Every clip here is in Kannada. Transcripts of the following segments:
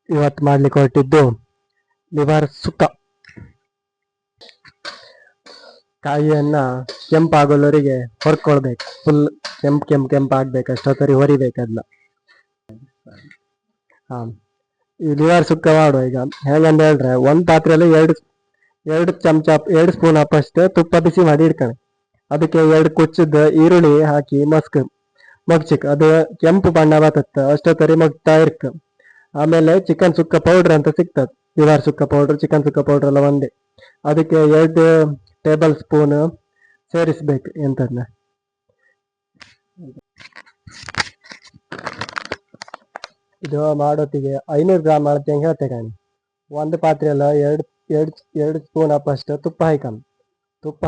ಇವತ್ತು ಮಾಡ್ಲಿಕ್ಕೆ ಹೊರಟಿದ್ದು ಲಿವರ್ ಸುಕ್ಕ. ಕಾಯಿಯನ್ನ ಕೆಂಪಾಗೋಲ್ಲವರಿಗೆ ಹೊರ್ಕೊಳ್ಬೇಕು. ಫುಲ್ ಕೆಂಪ್ ಆಗ್ಬೇಕು, ಅಷ್ಟೊತ್ತರಿ ಹೊರಿಬೇಕು ಅದನ್ನ. ಹಾ, ಈ ಲಿವರ್ ಸುಕ್ಕ ಮಾಡುವ. ಈಗ ಹೇಗಂತ ಹೇಳ್ರೆ, ಒಂದ್ ಪಾತ್ರೆಯಲ್ಲಿ ಎರಡು ಸ್ಪೂನ್ ಅಪ್ಪಷ್ಟು ತುಪ್ಪ ಬಿಸಿ ಮಾಡಿ ಇಡ್ತಾನೆ. ಅದಕ್ಕೆ 2 ಕುಚ್ಚದ ಈರುಳ್ಳಿ ಹಾಕಿ ಮಗ್ಚಿಕ್ ಅದು ಕೆಂಪು ಬಣ್ಣ ಬರ್ತದ ಅಷ್ಟೊತ್ತರಿ ಮಗ್ತಾ ಇರ್ಕ. ಆಮೇಲೆ ಚಿಕನ್ ಸುಕ್ಕ ಪೌಡರ್ ಅಂತ ಸಿಗ್ತದೆ. ಲಿವರ್ ಸುಕ್ಕ ಪೌಡರ್, ಚಿಕನ್ ಸುಕ್ಕ ಪೌಡರ್ ಎಲ್ಲ ಒಂದೇ. ಅದಕ್ಕೆ 2 ಟೇಬಲ್ ಸ್ಪೂನ್ ಸೇರಿಸ್ಬೇಕು. ಎಂತದ್ನ ಇದು ಮಾಡೋತ್ತಿಗೆ 500 ಗ್ರಾಮ್ ಮಾಡ್ತೆ ಅಂತ ಹೇಳ್ತೆ ಕಾಣಿ. ಒಂದು ಪಾತ್ರೆಯಲ್ಲ ಎರಡು ಸ್ಪೂನ್ ಅಪ್ಪಷ್ಟು ತುಪ್ಪ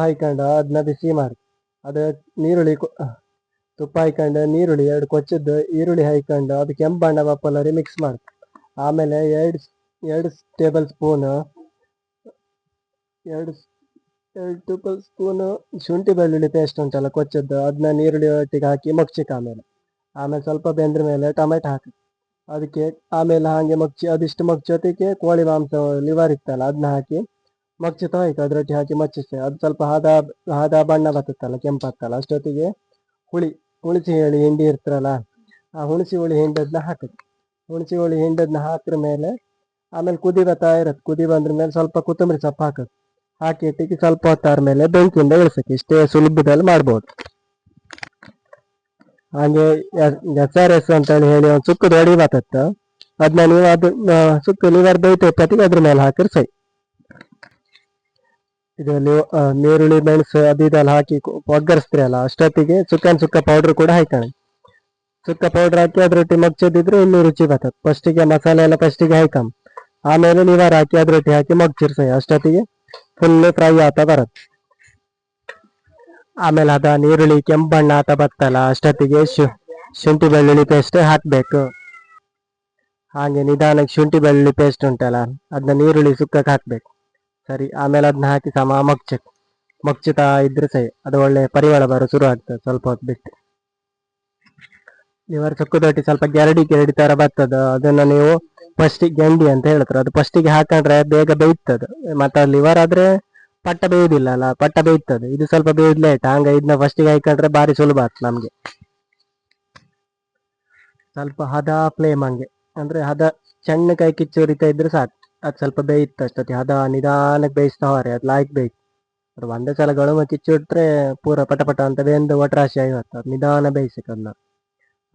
ಹಾಯ್ಕೊಂಡು ಅದನ್ನ ಬಿಸಿ ಮಾಡಿ. ಅದು ನೀರುಳ್ಳಿ ತುಪ್ಪ ಹಾಯ್ಕೊಂಡು ನೀರುಳ್ಳಿ 2 ಕೊಚ್ಚದ್ದು ಈರುಳ್ಳಿ ಹಾಯ್ಕೊಂಡು ಅದು ಕೆಂಪು ಬಣ್ಣ ಬಪ್ಪಲ್ಲರಿ ಮಿಕ್ಸ್ ಮಾಡಿ. ಆಮೇಲೆ 2 ಟೇಬಲ್ ಸ್ಪೂನ್ ಶುಂಠಿ ಬೆಳ್ಳುಳ್ಳಿ ಪೇಸ್ಟ್ ಉಂಟಲ್ಲ ಕೊಚ್ಚದ್ದು, ಅದನ್ನ ನೀರುಳ್ಳಿ ಒಟ್ಟಿಗೆ ಹಾಕಿ ಮಗ್ಚಿಕ್. ಆಮೇಲೆ ಸ್ವಲ್ಪ ಬೆಂದ್ರ ಮೇಲೆ ಟೊಮೆಟೊ ಹಾಕಿ ಅದಕ್ಕೆ. ಆಮೇಲೆ ಹಾಗೆ ಅದಿಷ್ಟು ಮಗ್ಚೋತಿಗೆ ಕೋಳಿ ಮಾಂಸ ಲಿವರ್ ಇತ್ತಲ್ಲ ಅದನ್ನ ಹಾಕಿ ಮಗ್ಚಿತ ಹೋಯ್ತು. ಅದ್ರೊಟ್ಟಿಗೆ ಹಾಕಿ ಮಚ್ಚಿಸ್ತೇವೆ. ಅದು ಸ್ವಲ್ಪ ಹದ ಬಣ್ಣ ಬರ್ತಲ್ಲ, ಕೆಂಪಾಗ್ತಲ್ಲ ಅಷ್ಟೊತ್ತಿಗೆ ಹುಣಸಿ ಹಿಂಡಿ ಇರ್ತಲ್ಲ, ಆ ಹುಣಸಿ ಹುಳಿ ಹಿಂಡದ್ನ ಹಾಕಿದ ಮೇಲೆ ಆಮೇಲೆ ಕುದಿ ಬರ್ತಾ ಇರತ್ತೆ. ಕುದಿ ಬಂದ್ರ ಮೇಲೆ ಸ್ವಲ್ಪ ಕೊತ್ತಂಬರಿ ಸೊಪ್ಪು ಹಾಕಿ ಇಟ್ಟಿಗೆ ಸ್ವಲ್ಪ ಹೊತ್ತಾದ್ಮೇಲೆ ಬೆಂಕಿಯಿಂದ ಇಳಿಸಕ್ಕೆ. ಇಷ್ಟೇ ಸುಲಭದಲ್ಲಿ ಮಾಡ್ಬೋದು. ಹಾಗೆ SRS ಅಂತ ಹೇಳಿ ಒಂದು ಸುಕ್ಕದ ಅಡಿ ಬರ್ತತ್ತ. ಅದನ್ನ ನೀವು ಸುಕ್ಕ ಲಿವರ್ ಬೇಯ್ತೊತ್ತಿಗೆ ಅದ್ರ ಮೇಲೆ ಹಾಕಿದ್ರೆ ಸೈ. ಇದರಲ್ಲಿ ನೀರುಳ್ಳಿ ಮೆಣಸು ಇದೆಲ್ಲ ಹಾಕಿ ಒಗ್ಗರಿಸ್ತೀರಲ್ಲ ಅಷ್ಟೊತ್ತಿಗೆ ಸುಕ್ಕ ಪೌಡರ್ ಕೂಡ ಹಾಯ್ತಾನೆ. ಸುಕ್ಕ ಪೌಡರ್ ಹಾಕಿ ಅದ್ರೊಟ್ಟಿಗೆ ಮಗ್ಚೋದಿದ್ರೆ ಇನ್ನೂ ರುಚಿ ಬರ್ತದೆ. ಫಸ್ಟಿಗೆ ಮಸಾಲೆ ಎಲ್ಲ ಹಾಯ್ಕಂಬ, ಆಮೇಲೆ ಲಿವರ್ ಹಾಕಿ ಅದ್ರೊಟ್ಟಿಗೆ ಹಾಕಿ ಮಗ್ಚಿರ್ಸೈ. ಅಷ್ಟೊತ್ತಿಗೆ ಫುಲ್ ಫ್ರೈ ಆತ ಬರತ್ತೆ. ಆಮೇಲೆ ಅದ ನೀರುಳ್ಳಿ ಕೆಂಪು ಬಣ್ಣ ಆತ ಬರ್ತಲ್ಲ ಅಷ್ಟೊತ್ತಿಗೆ ಶುಂಠಿ ಬೆಳ್ಳುಳ್ಳಿ ಪೇಸ್ಟ್ ಹಾಕ್ಬೇಕು. ಹಾಗೆ ನಿಧಾನಕ್ಕೆ ಶುಂಠಿ ಬೆಳ್ಳುಳ್ಳಿ ಪೇಸ್ಟ್ ಉಂಟಲ್ಲ ಅದನ್ನ ನೀರುಳ್ಳಿ ಸುಕ್ಕಕ್ಕೆ ಹಾಕ್ಬೇಕು. ಸರಿ, ಆಮೇಲೆ ಅದನ್ನ ಹಾಕಿ ಸಮ ಮಗ್ಚುತ್ತಾ ಇದ್ರೆ ಸರಿ. ಅದು ಒಳ್ಳೆ ಪರಿಮಳ ಬರೋ ಶುರು ಆಗ್ತದೆ ಸ್ವಲ್ಪ ಹೊತ್ತು ಬಿಟ್ಟು. ಲಿವರ್ ಸುಕ್ಕದೊಟ್ಟಿ ಸ್ವಲ್ಪ ಗೆರಡಿ ತರ ಬರ್ತದ. ಅದನ್ನ ನೀವು ಫಸ್ಟಿಗೆ ಗೆಂಡಿ ಅಂತ ಹೇಳ್ತಾರೆ. ಅದು ಫಸ್ಟಿಗೆ ಹಾಕೊಂಡ್ರೆ ಬೇಗ ಬೇಯ್ತದ. ಮತ್ತೆ ಲಿವರ್ ಆದ್ರೆ ಪಟ್ಟ ಬೇಯುದಿಲ್ಲ ಅಲ್ಲ, ಪಟ್ಟ ಬೇಯ್ತದೆ. ಇದು ಸ್ವಲ್ಪ ಬೇಯುದ್ ಲೇಟ್. ಹಂಗ ಇದನ್ನ ಫಸ್ಟಿಗೆ ಹಾಕೊಂಡ್ರೆ ಬಾರಿ ಸುಲಭ ಆಗ್ತದೆ ನಮ್ಗೆ. ಸ್ವಲ್ಪ ಹದ ಫ್ಲೇಮ್ ಹಂಗೆ ಅಂದ್ರೆ ಹದ ಸಣ್ಣ ಕೈ ಕಿಚ್ಚುರಿತಾ ಇದ್ರೆ ಸಾಕು. ಅದು ಸ್ವಲ್ಪ ಬೇಯುತ್ತೆ ಅಷ್ಟೊತ್ತಿ. ಹದ ನಿಧಾನಕ್ಕೆ ಬೇಯಿಸ್ತಾ ಹೋರೆ ಅದು ಲಾಯ್ಕ್ ಬೇಯ್ತು. ಒಂದೇ ಸಲ ಗಳು ಕಿಚ್ಚುಟ್ರೆ ಪೂರ ಪಟ ಅಂತ ಬೆಂದು ಒಟ್ರಾಶಿ ಆಗಿರುತ್ತೆ. ಅದು ನಿಧಾನ ಬೇಯಿಸಕ್ಕೆ. ಅದನ್ನ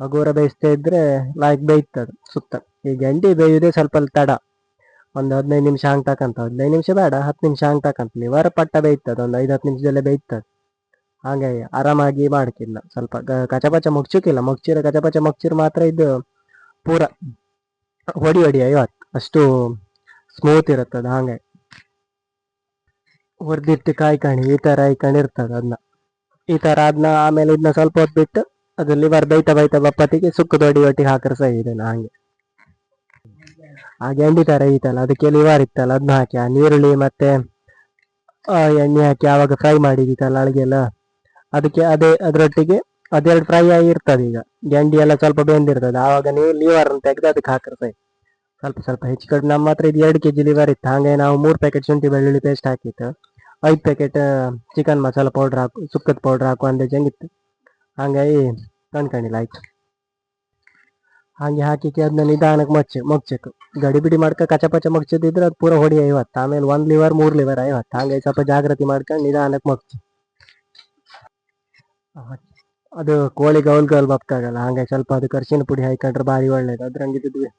ಹಗುರ ಬೇಯಿಸ್ತಾ ಇದ್ರೆ ಲಾಯ್ಕ್ ಬೇಯ್ತದ ಸುತ್ತ. ಈ ಗಂಡಿ ಬೇಯುದೇ ಸ್ವಲ್ಪ ತಡ. ಒಂದು 15 ನಿಮಿಷ ಹಂಗೆ ತಕಂತ. 15 ನಿಮಿಷ ಬೇಡ, 10 ನಿಮಿಷ ಹಂಗೆ ತಕಂತ. ಲಿವರ್ ಪಟ್ಟ ಬೇಯ್ತದ, ಒಂದು 5-10 ನಿಮಿಷದಲ್ಲೇ ಬೇಯ್ತದೆ. ಹಾಗೆ ಆರಾಮಾಗಿ ಮಾಡ್ಕಿಲ್ಲ. ಸ್ವಲ್ಪ ಕಚಪಚ ಮುಗ್ಚಕ್ಕಿಲ್ಲ. ಕಚಪಚ ಮುಗ್ಚಿರ್ ಮಾತ್ರ ಇದು ಪೂರ ಹೊಡಿ ಇವತ್ತು ಅಷ್ಟು ಸ್ಮೂತ್ ಇರುತ್ತದ. ಹಂಗೆ ಹೊಡೆದಿಟ್ಟು ಕಾಯ್ಕಣಿ ಈ ತರ ಇರ್ತದ. ಅದನ್ನ ಈ ತರ ಅದನ್ನ ಆಮೇಲೆ ಇದನ್ನ ಸ್ವಲ್ಪ ಹೊತ್ತು ಬಿಟ್ಟು ಅದು ಲಿವರ್ ಬೈತಾ ಬಪ್ಪತ್ತಿಗೆ ಸುಕ್ಕದೊಡಿ ಒಟ್ಟಿಗೆ ಹಾಕಿದ್ರೆ ಸರಿ. ಇದನ್ನ ಹಂಗೆ ಆ ಗೆಂಡಿ ತರ ಐತಲ್ಲ ಅದಕ್ಕೆ ಲಿವರ್ ಇತ್ತಲ್ಲ ಅದನ್ನ ಹಾಕಿ ಆ ನೀರುಳ್ಳಿ ಮತ್ತೆ ಎಣ್ಣೆ ಹಾಕಿ ಆವಾಗ ಫ್ರೈ ಮಾಡಿದಿತ್ತಲ್ಲ ಅಳಿಗೆಲ್ಲ ಅದಕ್ಕೆ ಅದ್ರೊಟ್ಟಿಗೆ ಅದೆರಡು ಫ್ರೈ ಆಗಿರ್ತದೆ. ಈಗ ಗೆಂಡಿ ಎಲ್ಲ ಸ್ವಲ್ಪ ಬೆಂದಿರ್ತದೆ. ಆವಾಗ ನೀವು ಲಿವರ್ ತೆಗೆದು ಅದಕ್ಕೆ ಹಾಕಿದ್ರೆ ಸರಿ. ಸ್ವಲ್ಪ ಹೆಚ್ಚು ಕಡಿಮೆ. ನಮ್ಮ ಹತ್ರ ಇದು 2 kg ಲಿವರ್ ಇತ್ತು. ಹಾಗೆ ನಾವು 3 ಪ್ಯಾಕೆಟ್ ಶುಂಠಿ ಬೆಳ್ಳುಳ್ಳಿ ಪೇಸ್ಟ್ ಹಾಕಿತ್ತು, 5 ಪ್ಯಾಕೆಟ್ ಚಿಕನ್ ಮಸಾಲ ಪೌಡರ್ ಸುಕ್ಕದ ಪೌಡರ್ ಹಾಕುವ ಅಂದೇಜ್ ಹಂಗಿತ್ತು. ಹಂಗಾಗಿ ಕಣ್ಕಣಿಲ್ಲ ಆಯ್ತು. ಹಾಗೆ ಹಾಕಿ ಅದನ್ನ ನಿಧಾನಕ್ಕೆ ಮೊಗ್ಚಬೇಕು. ಗಡಿ ಬಿಡಿ ಕಚಪಚ ಮೊಗ್ಚದಿದ್ರೆ ಅದು ಪೂರ ಹೊಡಿ 50. ಆಮೇಲೆ 1 ಲಿವರ್ 3 ಲಿವರ್ 50. ಹಂಗಾಗಿ ಸ್ವಲ್ಪ ಜಾಗ್ರತೆ ಮಾಡ್ಕೊಂಡು ನಿಧಾನಕ್ಕೆ ಮೊಗ್ಚಿ. ಅದು ಕೋಳಿ ಗೌಲ್ ಬಪ್ಪಾಗಲ್ಲ. ಹಂಗಾಗಿ ಸ್ವಲ್ಪ ಅದಕ್ಕೆ ಅರಿಶಿನ ಪುಡಿ ಹಾಕೊಂಡ್ರೆ ಭಾರಿ ಒಳ್ಳೇದು. ಅದ್ರಂಗಿದ್ದು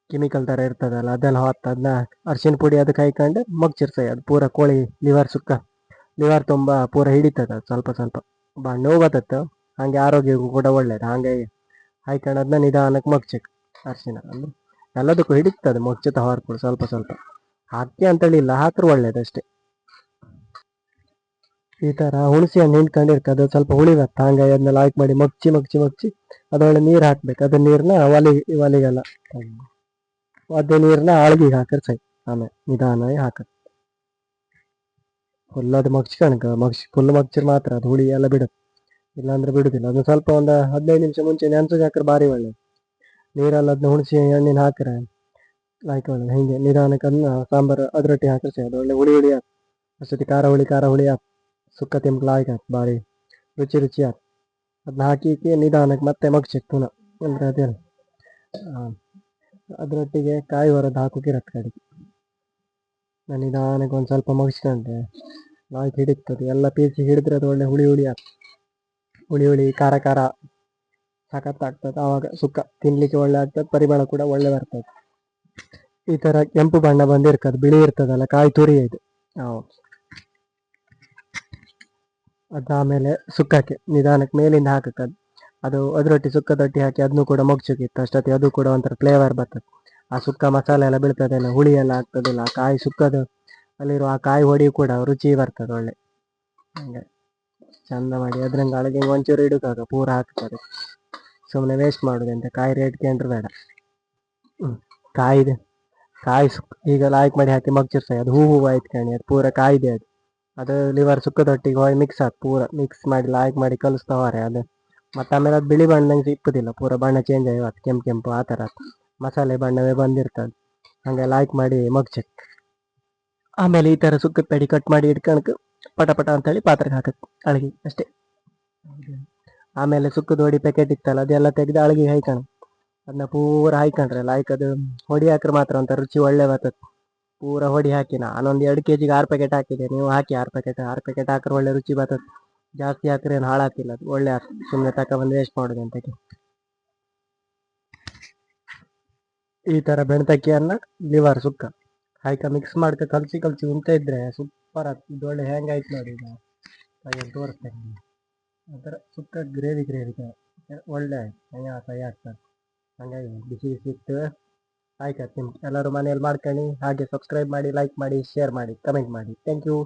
ಕೆಮಿಕಲ್ ತರ ಇರ್ತದಲ್ಲ ಅದೆಲ್ಲ ಅದನ್ನ ಅರಿಶಿನ ಪುಡಿ ಅದಕ್ಕೆ ಹಾಕೊಂಡು ಮಗ್ಚಿರ್ಸೈ. ಅದು ಪೂರ ಕೋಳಿ ಲಿವರ್ ಸುಕ್ಕ ಲಿವರ್ ತುಂಬಾ ಪೂರ ಹಿಡಿತದ. ಸ್ವಲ್ಪ ನೋವು ಬರ್ತತ್ತು. ಹಂಗೆ ಆರೋಗ್ಯಕ್ಕೂ ಕೂಡ ಒಳ್ಳೇದು. ಹಂಗಾಗಿ ಹಾಕೊಂಡು ಅದನ್ನ ನಿಧಾನಕ್ಕೆ ಮಗ್ಚಕ್. ಅರಿಶಿನ ಅಂದ್ರೆ ಎಲ್ಲದಕ್ಕೂ ಹಿಡಿತದೆ. ಮೊಗ್ಚುತ್ತಾ ಹೊರ್ಕೊಡು ಸ್ವಲ್ಪ ಹಾಕಿ ಅಂತೇಳಿಲ್ಲ, ಹಾಕ್ರು ಒಳ್ಳೇದಷ್ಟೇ. ಈ ತರ ಹುಣಸಿ ಹಣ್ಣು ಹಿಂಡ್ಕೊಂಡಿರ್ತದೆ, ಅದು ಸ್ವಲ್ಪ ಹುಳಿ ಬತ್ತ. ಹಂಗಾಗಿ ಅದನ್ನ ಲಾಯ್ಕ್ ಮಾಡಿ ಮಗ್ಚಿ ಅದೊಳ್ಳೆ ನೀರು ಹಾಕ್ಬೇಕು. ಅದ್ರ ನೀರ್ನ ಒಲಿಗೆಲ್ಲ ಅದೇ ನೀರ್ನ ಆಳ್ಗಿಗೆ ಹಾಕಿದ್ರೆ ಸೈ. ಆಮೇಲೆ ನಿಧಾನವಾಗಿ ಹಾಕತ್ ಫುಲ್ ಅದು ಫುಲ್ ಮಗ್ಚಿರ್ ಮಾತ್ರ ಅದು ಹುಳಿ ಎಲ್ಲ ಬಿಡುತ್ತೆ. ಇಲ್ಲಾಂದ್ರೆ ಬಿಡುದಿಲ್ಲ. ಅದು ಸ್ವಲ್ಪ ಒಂದು 15 ನಿಮಿಷ ಮುಂಚೆ ನೆನ್ಸಕ್ಕೆ ಹಾಕಿದ್ರೆ ಭಾರಿ ಒಳ್ಳೇದು. ನೀರಲ್ಲಿ ಅದನ್ನ ಹುಣಸಿ ಹಣ್ಣಿನ ಹಾಕಿದ್ರೆ ಹಾಕೊಳ್ಳೋದು ಹಿಂಗೆ ನಿಧಾನಕ್ಕೆ ಅದನ್ನ ಸಾಂಬಾರು ಅದ್ರೊಟ್ಟಿಗೆ ಹಾಕಿಸಿ ಅದು ಒಳ್ಳೆ ಹುಳಿ ಹುಳಿ ಆಯ್ತು. ಅಷ್ಟೊತ್ತಿ ಖಾರ ಹುಳಿ ಆಯ್ತು. ಸುಕ್ಕ ತಿಂಪ್ಲ ಆಯ್ತು ಭಾರಿ ರುಚಿ ಆಯ್ತು. ಅದನ್ನ ಹಾಕಿ ನಿಧಾನಕ್ಕೆ ಮತ್ತೆ ಮಗ್ಚಿತ್ತು ಪುನಃ ಅಂದ್ರೆ ಅದೇನು ಅದ್ರೊಟ್ಟಿಗೆ ಕಾಯಿ ಹೊರದ್ದು ಹಾಕೋಕಿರತ್ತೆ ಕಡೆಗೆ. ನಾನು ನಿಧಾನಕ್ಕೆ ಒಂದು ಸ್ವಲ್ಪ ಮಗ್ಸ್ಕೊಂಡ್ರೆ ನಾಯ್ತು ಹಿಡಿತದೆ ಎಲ್ಲ ಪೀಸಿ ಹಿಡಿದ್ರೆ ಅದು ಒಳ್ಳೆ ಹುಳಿ ಹುಳಿ ಆಗ್ತದೆ. ಹುಳಿ ಖಾರ ಸಖತ್ತಾಗ್ತದೆ. ಆವಾಗ ಸುಕ್ಕ ತಿನ್ಲಿಕ್ಕೆ ಒಳ್ಳೆ ಆಗ್ತದೆ, ಪರಿಮಳ ಕೂಡ ಒಳ್ಳೆ ಬರ್ತದೆ. ಈ ತರ ಕೆಂಪು ಬಣ್ಣ ಬಂದಿರ್ತದೆ, ಬಿಳಿ ಇರ್ತದಲ್ಲ ಕಾಯಿ ತುರಿ ಇದು. ಅದಾದ್ಮೇಲೆ ಸುಕ್ಕಕ್ಕೆ ನಿಧಾನಕ್ಕೆ ಮೇಲಿಂದ ಹಾಕಕ್ಕದು ಅದು ಅದ್ರೊಟ್ಟಿ ಸುಕ್ಕದೊಟ್ಟಿ ಹಾಕಿ ಅದನ್ನು ಕೂಡ ಮೊಗ್ಚುಕಿತ್ತು ಅಷ್ಟೊತ್ತಿಗೆ ಅದು ಕೂಡ ಒಂಥರ ಫ್ಲೇವರ್ ಬರ್ತದೆ. ಆ ಸುಕ್ಕ ಮಸಾಲೆ ಎಲ್ಲ ಬೀಳ್ತದಲ್ಲ, ಹುಳಿ ಎಲ್ಲ ಆಗ್ತದಿಲ್ಲ, ಆ ಕಾಯಿ ಸುಕ್ಕದು ಅಲ್ಲಿರುವ ಆ ಕಾಯಿ ಹೊಡಿ ಕೂಡ ರುಚಿ ಬರ್ತದೆ ಒಳ್ಳೆ. ಹಂಗೆ ಚಂದ ಮಾಡಿ ಅದ್ರಂಗ ಅಳಗೆ ಒಂಚೂರು ಇಡುತ್ತಾಗ ಪೂರ ಹಾಕ್ತದೆ. ಸುಮ್ಮನೆ ವೇಸ್ಟ್ ಮಾಡುದು ಅಂತ ಕಾಯಿ ರೇಟ್ ಕೇಂದ್ರ ಬೇಡ. ಕಾಯಿ ಈಗ ಲಾಯ್ಕ್ ಮಾಡಿ ಹಾಕಿ ಮಗ್ಚಿರ್ತಾರೆ, ಅದು ಹೂವು ಆಯ್ತು ಕಣಿ, ಅದು ಪೂರ ಕಾಯಿದೆ ಅದು ಲಿವರ್ ಸುಕ್ಕದೊಟ್ಟಿಗೆ ಹೋಗಿ ಮಿಕ್ಸ್ ಆಯ್ತು, ಪೂರ ಮಿಕ್ಸ್ ಮಾಡಿ ಲಾಯ್ಕ್ ಮಾಡಿ ಕಲಿಸ್ತಾವ್ರೆ ಅದು. ಮತ್ತೆ ಆಮೇಲೆ ಅದು ಬಿಳಿ ಬಣ್ಣದಂಗೆ ಸಿಕ್ಕುದಿಲ್ಲ, ಪೂರ ಬಣ್ಣ ಚೇಂಜ್ ಆಗಿತ್ತು, ಕೆಂಪು ಆ ಥರ ಮಸಾಲೆ ಬಣ್ಣವೇ ಬಂದಿರ್ತದೆ. ಹಂಗೆ ಲಾಯ್ಕ್ ಮಾಡಿ ಮಗ್ಚಕ್ ಆಮೇಲೆ ಈ ಥರ ಸುಕ್ಕ ಪೆಡಿ ಕಟ್ ಮಾಡಿ ಇಟ್ಕಣಕ್ ಪಟ ಅಂತೇಳಿ ಪಾತ್ರೆಗೆ ಹಾಕಕ್ ಅಳಗಿ ಅಷ್ಟೇ. ಆಮೇಲೆ ಸುಕ್ಕದ ಹೊಡಿ ಪ್ಯಾಕೆಟ್ ಇತ್ತಲ್ಲ ಅದೆಲ್ಲ ತೆಗೆದು ಅಳಗಿ ಹಾಯ್ಕಣ, ಅದನ್ನ ಪೂರ ಹಾಯ್ಕೊಂಡ್ರೆ ಲಾಯ್ಕ್ ಅದು ಹೊಡಿ ಹಾಕ್ರೆ ಮಾತ್ರ ಅಂತ ರುಚಿ ಒಳ್ಳೆ ಬರ್ತದೆ. ಪೂರ ಹೊಡಿ ಹಾಕಿ ನಾನೊಂದು 2 kg 6 ಪ್ಯಾಕೆಟ್ ಹಾಕಿದೆ, ನೀವು ಹಾಕಿ 6 ಪ್ಯಾಕೆಟ್ ಹಾಕ್ರೆ ಒಳ್ಳೆ ರುಚಿ ಬರ್ತದೆ. ಜಾಸ್ತಿ ಹಾಕ್ರೆ ಏನು ಹಾಳಾಗ್ತಿಲ್ಲ, ಅದು ಒಳ್ಳೆ ಆಗ್ತದೆ. ಸುಮ್ಮನೆ ತಗೊಬಂದು ವೇಸ್ಟ್ ಮಾಡೋದು ಅಂತ. ಈ ತರ ಬೆಣ್ತಕ್ಕಿಯನ್ನ ಲಿವರ್ ಸುಕ್ಕ ಹಾಯ್ಕ ಮಿಕ್ಸ್ ಮಾಡ್ಕ ಕಲ್ಸಿ ಉಂಟ ಇದ್ರೆ ಸೂಪರ್ ಆಗ್ತದೆ. ಇದು ಒಳ್ಳೆ ಹ್ಯಾಂಗ್ ಆಯ್ತು ನೋಡಿ, ಈಗ ಹಾಗೆ ತೋರಿಸ್ತೇನೆ. ಆ ಸುಕ್ಕ ಗ್ರೇವಿ ಒಳ್ಳೆ ಕೈ ಆಗ್ತದೆ. ಹಂಗಾಗಿ ಬಿಸಿ ಇತ್ತು ಆಯ್ತು. ಎಲ್ಲರೂ ಮನೆಯಲ್ಲಿ ಮಾಡ್ಕೊಳ್ಳಿ. ಹಾಗೆ ಸಬ್ಸ್ಕ್ರೈಬ್ ಮಾಡಿ, ಲೈಕ್ ಮಾಡಿ, ಶೇರ್ ಮಾಡಿ, ಕಮೆಂಟ್ ಮಾಡಿ. Thank you.